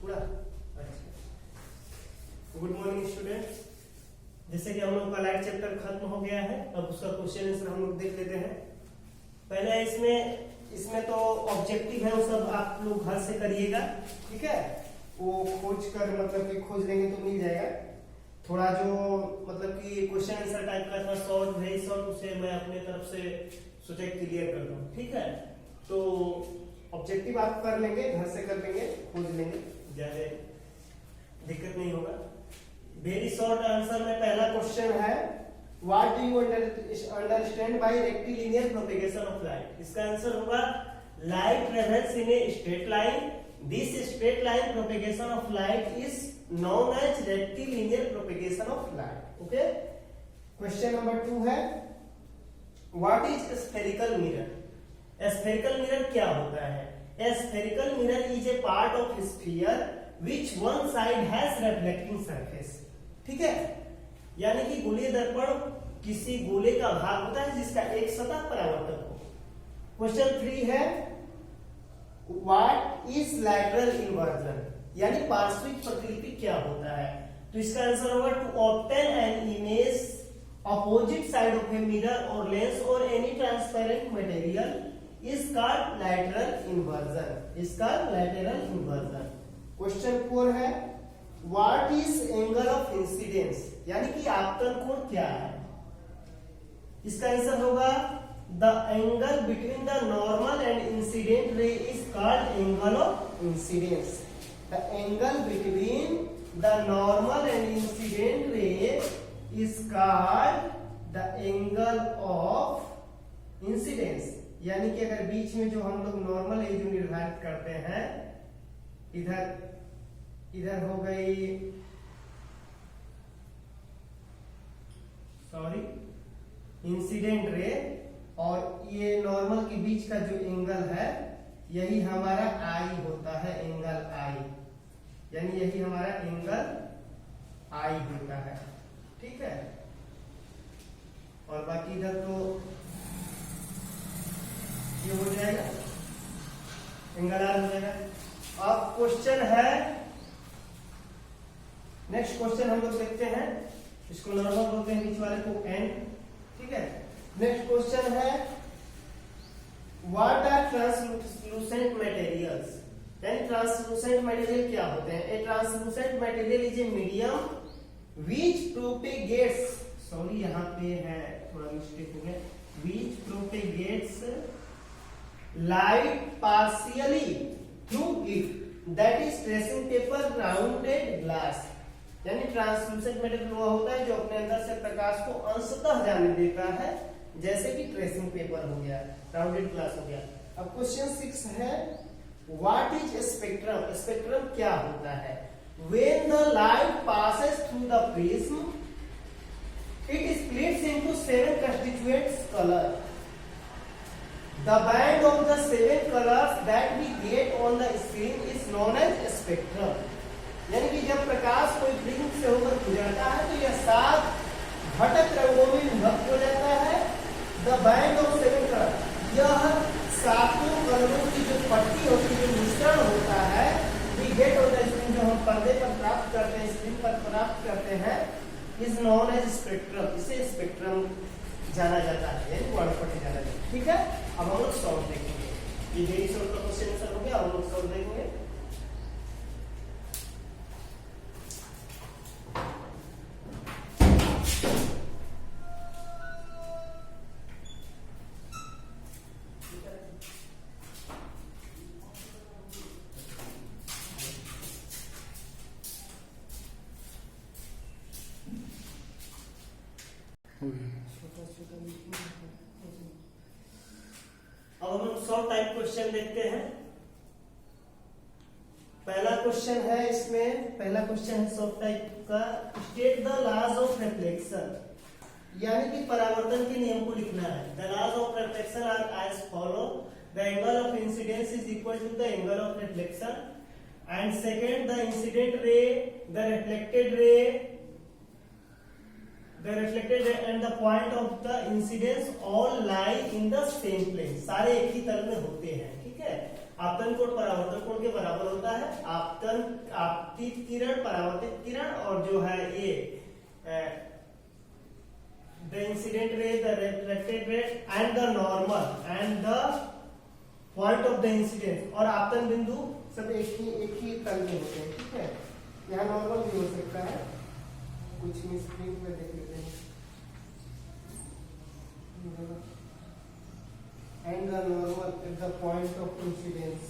पूरा अच्छा। Good morning students, जैसे कि हम लोग का लाइट चैप्टर खत्म हो गया है, अब उसका क्वेश्चन आंसर हम लोग देख लेते हैं। पहले इसमें तो ऑब्जेक्टिव है, वो सब आप लोग घर से करिएगा, ठीक है। वो खोज कर मतलब कि खोज लेंगे तो मिल जाएगा। थोड़ा जो मतलब कि क्वेश्चन आंसर टाइप का था शॉर्ट वेरी शॉर्ट, उसे मैं अपने तरफ से सोचा क्लियर कर दूं, ठीक है। तो ऑब्जेक्टिव आप कर लेंगे, घर से कर लेंगे, खोज लेंगे, ज्यादा दिक्कत नहीं होगा। वेरी शॉर्ट आंसर में पहला क्वेश्चन है what do you understand by rectilinear propagation of light. इसका आंसर होगा light travels in a straight line, this straight line propagation of light is known as rectilinear propagation of light. Okay. Question number 2 है what is spherical mirror? Spherical mirror क्या होता है? A spherical mirror is a part of sphere which one side has reflecting surface. ठीक है, यानी कि गोलीय दर्पण किसी गोले का भाग होता है जिसका एक सतह परावर्तक हो। क्वेश्चन 3 है what is lateral inversion? यानी पार्श्विक प्रतिलिपि क्या होता है? तो इसका आंसर होगा to obtain an image opposite side of a mirror और लेंस और any transparent material is called lateral inversion, इसका लैटरल इन्वर्जन। क्वेश्चन 4 है what is angle of incidence, यानी कि आपतन कोण क्या है? इसका आंसर होगा the angle between the normal and incident ray is called angle of incidence. The angle between the normal and incident ray is called the angle of incidence। यानी कि अगर बीच में जो हम लोग नॉर्मल रे जो निर्धारित करते हैं, इधर हो गई इंसिडेंट रे और ये नॉर्मल के बीच का जो एंगल है यही हमारा आई होता है, एंगल आई, यानी यही हमारा एंगल आई होता है, ठीक है। और बाकी इधर तो ये हो जाएगा, एंगल आर हो जाएगा। अब क्वेश्चन है नेक्स्ट क्वेश्चन हम लोग देखते हैं, इसको नॉर्मल बोलते हैं, बीच वाले को एंड, ठीक है। नेक्स्ट क्वेश्चन है What are translucent materials? Then translucent material क्या होते हैं? A translucent material is a medium which propagates, sorry यहाँ पे है थोड़ा मिस्टेक हो गया, which propagates light partially through it, that is tracing paper rounded glass। यानी ट्रांसलूसेंट मटेरियल वो होता है जो अपने अंदर से प्रकाश को अंशतः जाने देता है, जैसे कि ट्रेसिंग पेपर हो गया, राउंडेड ग्लास हो गया। अब क्वेश्चन 6 है व्हाट इज स्पेक्ट्रम, स्पेक्ट्रम क्या होता है? When the light passes through the prism it splits into 7 constituents colour, the band of the 7 colours that we get on the screen is known as spectrum. यानी कि जब प्रकाश कोई prism से होकर गुजरता है तो यह 7 घटक रंगों में विभक्त हो जाता है। द बैंड ऑफ 7 कलर, यह 7 कलरों की जो पट्टी होती है, जो मिश्रण होता है, we get on the screen, जो हम पर्दे पर प्राप्त करते हैं, स्क्रीन पर प्राप्त करते हैं, इज नोन एज स्पेक्ट्रम, इसे स्पेक्ट्रम जाना जाता है, यानी वर्णपट्टी जाना जाता है, ठीक है। अब हम लोग सॉल्व देखेंगे, ये वेरी शॉर्ट का क्वेश्चन आंसर हो गया, अब हम लोग सॉल्व देखेंगे। अब हम लोग शॉर्ट टाइप क्वेश्चन देखते हैं। पहला क्वेश्चन है इसमें, पहला क्वेश्चन है शॉर्ट टाइप का, state the laws of reflection, यानी कि परावर्तन के नियम को लिखना है। The laws of reflection are as follow, the angle of incidence is equal to the angle of reflection, and second the incident ray, the reflected ray, the reflected ray and the point of the incidence all lie in the same plane, सारे एक ही तल में होते हैं, ठीक है। आपतन कोण परावर्तन कोण के बराबर होता है, आपतित किरण परावर्तित किरण, और जो है ये the incident ray, the reflected रे and the normal and the point of the incidence, और आपतन बिंदु सब एक ही तल में होते हैं, ठीक है। यहाँ नॉर्मल भी हो सकता है, कुछ मिसप्रिंट में देख लेते हैं, and the normal at the point of incidence,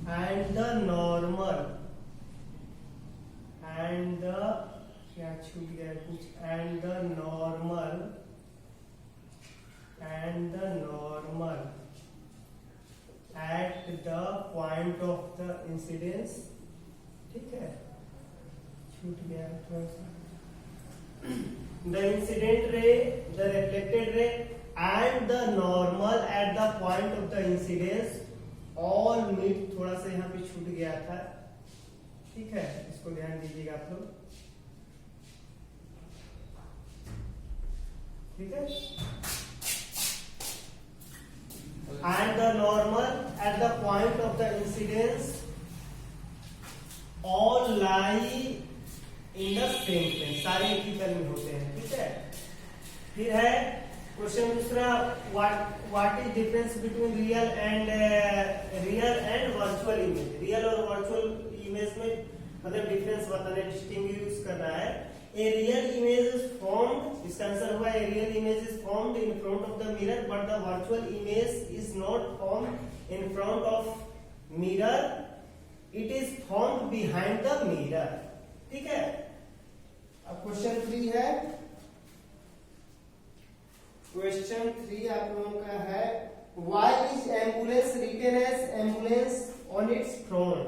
and the normal and the, क्या छूट गया कुछ, and the normal and the normal at the point of the incidence, ठीक है, छूट गया थोड़ा सा, the incident ray, the reflected ray and the normal at the point of the incidence all meet, थोड़ा सा यहाँ पे छूट गया था, ठीक है, इसको ध्यान दीजिएगा आप लोग, ठीक है। And the normal at the point of the incidence all lie in the same plane, सारे एक ही तल में होते हैं, ठीक है। फिर है क्वेश्चन दूसरा, what is difference between real and virtual image, real और वर्चुअल इमेज में मतलब डिफरेंस बताना, डिस्टिंग्विश करना है। A real image is formed, इसका आंसर हुआ a real image is formed in front of the mirror, but the virtual image is not formed in front of mirror, it is formed behind the mirror, ठीक है। अब question 3 है, question 3 आप लोगों का है, why is ambulance written as ambulance on its front,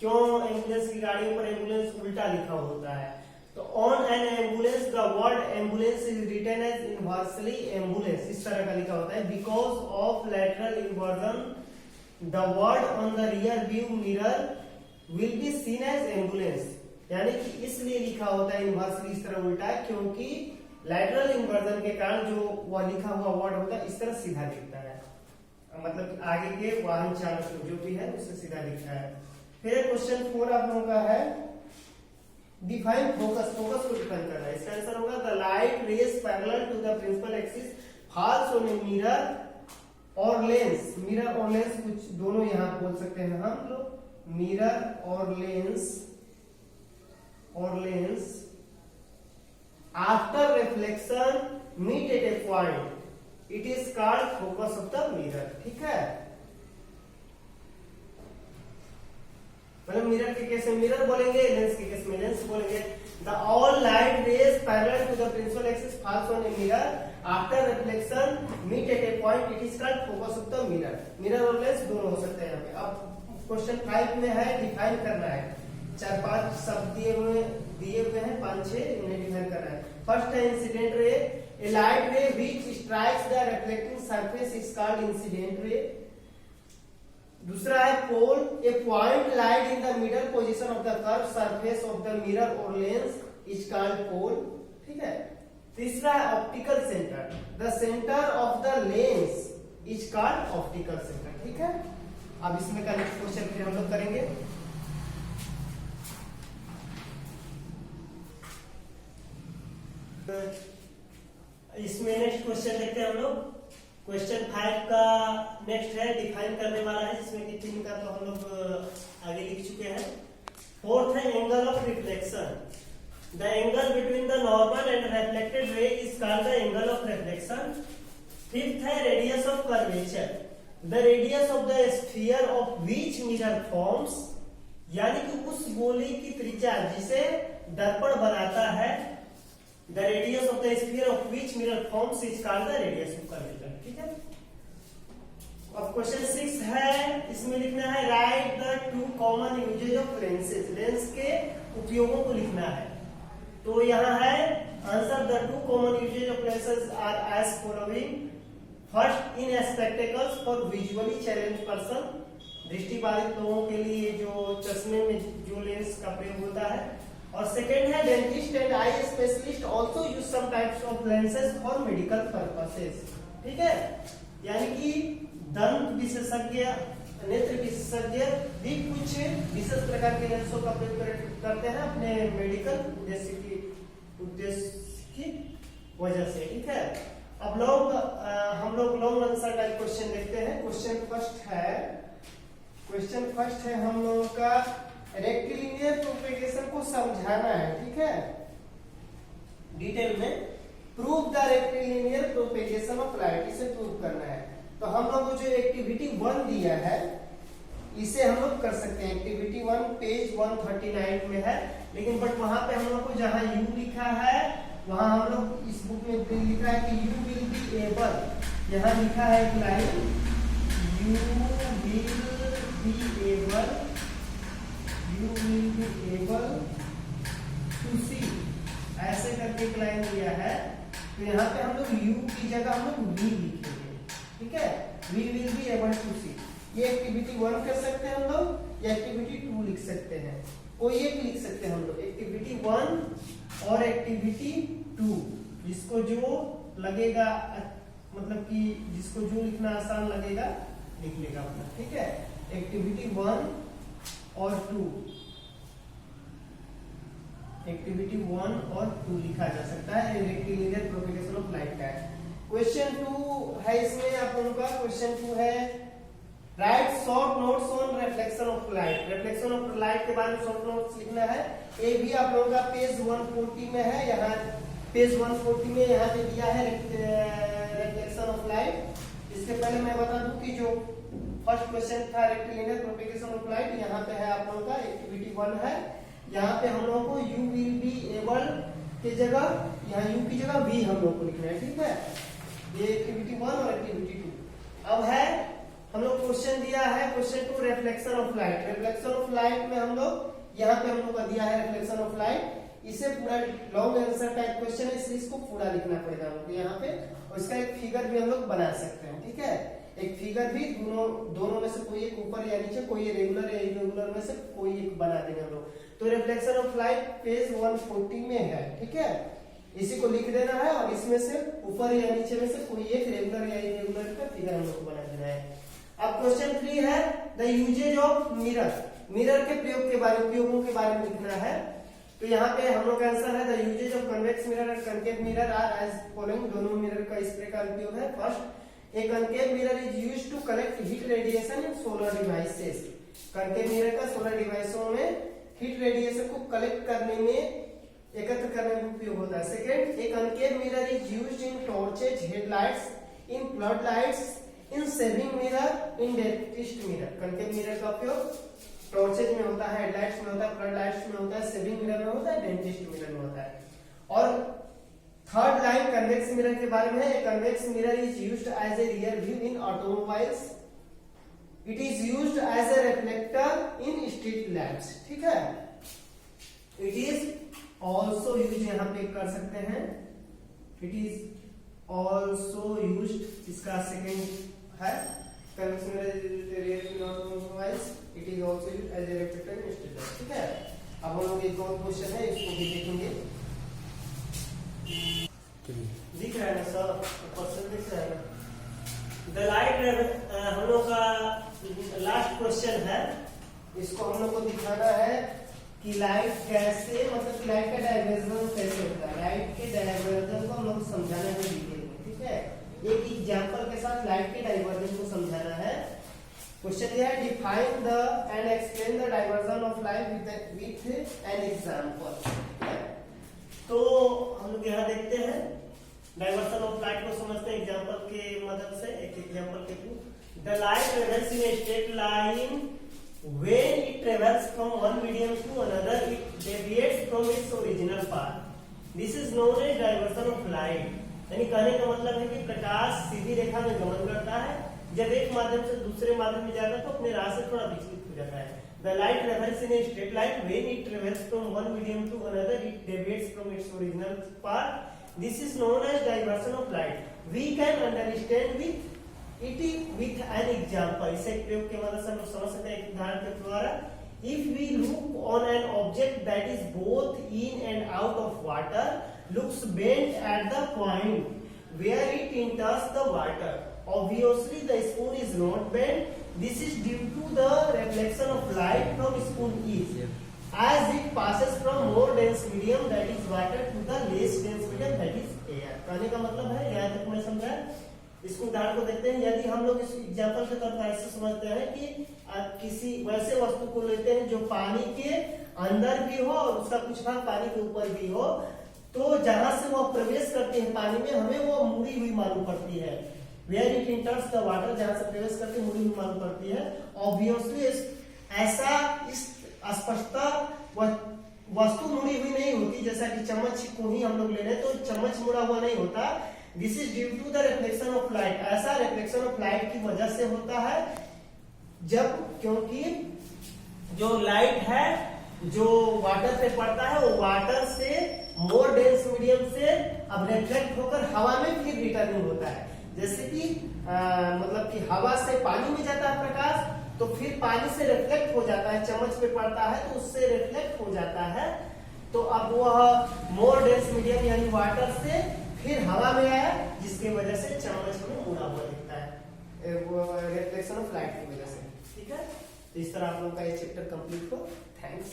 क्यों ambulance की गाड़ियों पर एम्बुलेंस उल्टा लिखा होता है। तो on an ambulance the word ambulance is written as inversely ambulance, इस तरह का लिखा होता है, because of lateral inversion the word on the rear view mirror will be seen as ambulance, यानी कि इसलिए लिखा होता है इनवर्सली इस तरह उल्टा है, क्योंकि लैटरल इन्वर्जन के कारण जो वह लिखा हुआ वर्ड होता है इस तरह सीधा दिखता है, मतलब आगे के वाहन चालक जो भी है उससे सीधा दिखता है। फिर क्वेश्चन 4 आप लोगों का है, डिफाइन फोकस, फोकस को डिफाइन करना है, इसका आंसर होगा the light rays parallel to the principal axis falls on a mirror और लेंस, मिरर और लेंस कुछ दोनों यहाँ बोल सकते हैं हम लोग, मिरर और lens after reflection meet at a point, it is called focus of the mirror, ठीक है। मतलब मिरर के केस में मिरर बोलेंगे, लेंस के केस में लेंस बोलेंगे। The all light rays parallel to the principal axis falls on a mirror after reflection meet at a point, it is called focus of the mirror, mirror और lens दोनों हो सकते हैं यहाँ पे। अब क्वेश्चन 5 में है डिफाइन करना है, 4-5 शब्द दिए हुए हैं, 5-6 इन्हें डिफाइन करना है। फर्स्ट है incident ray, a light ray which strikes the reflecting surface is called incident ray. दूसरा है pole, a point light in the middle position of the curve surface of the mirror और lens is called pole, ठीक है। तीसरा है optical centre, the centre of the lens is called optical centre, ठीक है। अब इसमें का नेक्स्ट क्वेश्चन फिर हम लोग करेंगे। इसमें नेक्स्ट क्वेश्चन देखते हैं हम लोग, क्वेश्चन 5 का नेक्स्ट है डिफाइन करने वाला है, जिसमें कि 3 का तो हम लोग आगे लिख चुके हैं। फोर्थ है angle of reflection, the angle between the normal and reflected ray is called the angle of reflection. Fifth है radius of curvature, the radius of the sphere of which mirror forms, यानी कि उस गोली की त्रिज्या जिसे दर्पण बनाता है, the radius of the sphere of which mirror forms is called the radius of curvature, ठीक है। अब क्वेश्चन 6 है, इसमें लिखना है write the 2 common usages of lenses, lens के उपयोगों को लिखना है। तो यहाँ है answer the 2 common usages of lenses are as following. First, in spectacles for visually challenge person, दृष्टिबाधित लोगों के लिए जो चश्मे में जो लेंस का प्रयोग होता है। और सेकेंड है dentist and eye specialist also use some types of lenses for medical purposes. ठीक है, यानी कि दंत विशेषज्ञ, नेत्र विशेषज्ञ भी कुछ विशेष प्रकार के लेंसों का प्रयोग करते हैं अपने मेडिकल उद्देश्य की वजह से। ठीक है, अब हम लोग लॉन्ग आंसर टाइप क्वेश्चन देखते हैं। क्वेश्चन फर्स्ट है हम लोगों का रेक्टिलिनियर प्रोपेगेशन को समझाना है। ठीक है, डिटेल में prove the rectilinear propagation of light, इसे प्रूव करना है। तो हम लोग को जो एक्टिविटी 1 दिया है इसे हम लोग कर सकते हैं। एक्टिविटी 1 पेज 139 में है, लेकिन बट वहां पे हम लोग को जहां यू लिखा है वहां हम लोग इस बुक में लिखा है कि यू विल बी एबल, यहाँ लिखा है एक line you will be able to see, ऐसे करके एक लाइन दिया है। तो यहाँ पे हम लोग यू की जगह हम लोग वी लिखेंगे। ठीक है, we will be able to see. ये एक्टिविटी 1 कर सकते हैं हम लोग, या एक्टिविटी 2 लिख सकते हैं, कोई एक लिख सकते हैं हम लोग। एक्टिविटी 1 और एक्टिविटी 2, जिसको जो लगेगा, मतलब कि जिसको जो लिखना आसान लगेगा लिख लेगा अपना। ठीक है, एक्टिविटी 1 और 2, एक्टिविटी 1 और 2 लिखा जा सकता है रेक्टिलिनियर प्रोपेगेशन ऑफ लाइट का। क्वेश्चन 2 है इसमें आप लोगों का। क्वेश्चन 2 है right short notes on reflection of light. Reflection of light के बारे में शॉर्ट नोट्स लिखना है। ये भी आप लोगों का पेज 140 में है। यहाँ पेज 140 में यहाँ पे दिया है रिफ्लेक्शन ऑफ लाइट। इसके पहले मैं बता दूं कि जो फर्स्ट क्वेश्चन था रेक्टिलिनियर प्रोपेगेशन ऑफ लाइट, यहाँ पे है आप लोगों का एक्टिविटी 1 है। यहाँ पे हम लोगों को यू विल बी एबल की जगह, यहाँ यू की जगह वी हम लोग को लिखना है। ठीक है, ये एक्टिविटी 1 और एक्टिविटी 2। अब है हम लोग क्वेश्चन दिया है question 2 reflection of light. Reflection of light में हम लोग यहाँ पे हम लोग का दिया है रिफ्लेक्शन ऑफ लाइट। इसे पूरा लॉन्ग आंसर टाइप क्वेश्चन है, इसलिए इसको पूरा लिखना पड़ेगा हम लोग यहाँ पे, और इसका एक फिगर भी हम लोग बना सकते हैं। ठीक है, एक फिगर भी दोनों में से कोई एक ऊपर या नीचे, कोई रेगुलर या इरेगुलर में से कोई एक बना देंगे हम लोग। तो रिफ्लेक्शन ऑफ लाइट पेज 140 में है। ठीक है, इसी को लिख देना है और इसमें से ऊपर या नीचे में से कोई एक रेगुलर या इरेगुलर का फिगर हम लोग को बना देना है। अब क्वेश्चन 3 है the usages of mirror. Mirror के उपयोगों के बारे में लिखना है। तो यहाँ पे हम लोग का आंसर है the usages of convex mirror and concave mirror are as following. दोनों मिरर का इस प्रकार उपयोग है। First, a concave mirror is used to collect heat radiation in solar devices. Concave mirror का सोलर डिवाइसों में हीट रेडिएशन को कलेक्ट करने में, एकत्र करने में उपयोग होता है। Second, A concave mirror is used in torches, headlights, in flood lights, in saving mirror, in dentist mirror. Concave mirror का उपयोग टॉर्चेज में होता है, हेडलाइट्स में होता है, फ्लड लाइट्स में होता है, सेविंग मिरर में होता है, डेंटिस्ट मिरर में होता है। और थर्ड लाइन कन्वेक्स मिरर के बारे में है। Convex mirror is used as a rear view in automobiles. It is used as a reflector in street lamps. ठीक है, इट इज ऑल्सो यूज, यहाँ पे कर सकते हैं इट इज ऑल्सो यूज्ड, इसका सेकेंड है convex mirror rear view in automobiles. It is also used as a reflector in street lamps. ठीक है, अब हम लोग एक और क्वेश्चन है, इसको भी देखेंगे। दिख रहा है ना सर, क्वेश्चन दिख रहा है ना। द लाइट, हम लोग का लास्ट क्वेश्चन है, इसको हम लोग को दिखाना है कि लाइट कैसे, मतलब कि लाइट का डायवर्जन कैसे होता है। लाइट के डायवर्जन को हम लोग समझाना है डिटेल में। ठीक है, एक एग्जांपल के साथ लाइट के डायवर्जन को समझाना है। क्वेश्चन यह है define the end explain the diversion of light with an example. तो हम लोग यहाँ देखते हैं डायवर्सन ऑफ लाइट को समझते हैं एग्जांपल के मदद से। एक एग्जांपल के through, the light travels in a straight line when it travels from one medium to another it deviates from its original path. This is known as diversion of light. यानी कहने का मतलब है कि प्रकाश सीधी रेखा में गमन करता है, जब एक माध्यम से दूसरे माध्यम में जाता है तो अपने राह से थोड़ा विचलित हो जाता है। The light travels in a straight line when it travels from one medium to another it deviates from its original path. This is known as diversion of light. We can understand with an example. इसे प्रयोग के मदद से हम समझ सकते हैं एक उदाहरण के द्वारा। If we look on an object that is both in and out of water, looks bent at the point where it enters the water. Obviously, the spoon is not bent. This is due to the reflection of light from spoon is, as it passes from more dense medium that is water to the less dense medium that is air. कहने का मतलब है, यहाँ तक मैं समझा। इसको उदाहरण को देखते हैं। यदि हम लोग इस एग्जाम्पल के तौर पर ऐसे समझते हैं कि किसी वैसे वस्तु को लेते हैं जो पानी के अंदर भी हो और उसका कुछ भाग पानी के ऊपर भी हो, तो जहां से वो प्रवेश करती है पानी में, हमें वो मुड़ी हुई मालूम पड़ती है। Where it enters the water, जहां से प्रवेश करती है मुड़ी हुई मालूम पड़ती है। ऑब्वियसली ऐसा इस स्पष्टता वस्तु मुड़ी हुई नहीं होती, जैसा कि चम्मच को ही हम लोग ले रहे हैं तो चम्मच मुड़ा हुआ नहीं होता। This is due to the reflection of light, ऐसा रिफ्लेक्शन ऑफ लाइट की वजह से होता है जब, क्योंकि जो लाइट है जो वाटर पे पड़ता है वो वाटर से मोर डेंस मीडियम से अब रिफ्लेक्ट होकर हवा में फिर रिटर्निंग होता है। जैसे कि मतलब कि हवा से पानी में जाता है प्रकाश, तो फिर पानी से रिफ्लेक्ट हो जाता है, चम्मच पे पड़ता है तो उससे रिफ्लेक्ट हो जाता है। तो अब वह मोर डेंस मीडियम यानी वाटर से फिर हवा में आया, जिसकी वजह से चम्मच में मुड़ा हुआ दिखता है, वो रिफ्लेक्शन ऑफ लाइट की वजह से। ठीक है, तो इस तरह आप लोगों का ये चैप्टर कंप्लीट हो। थैंक्स।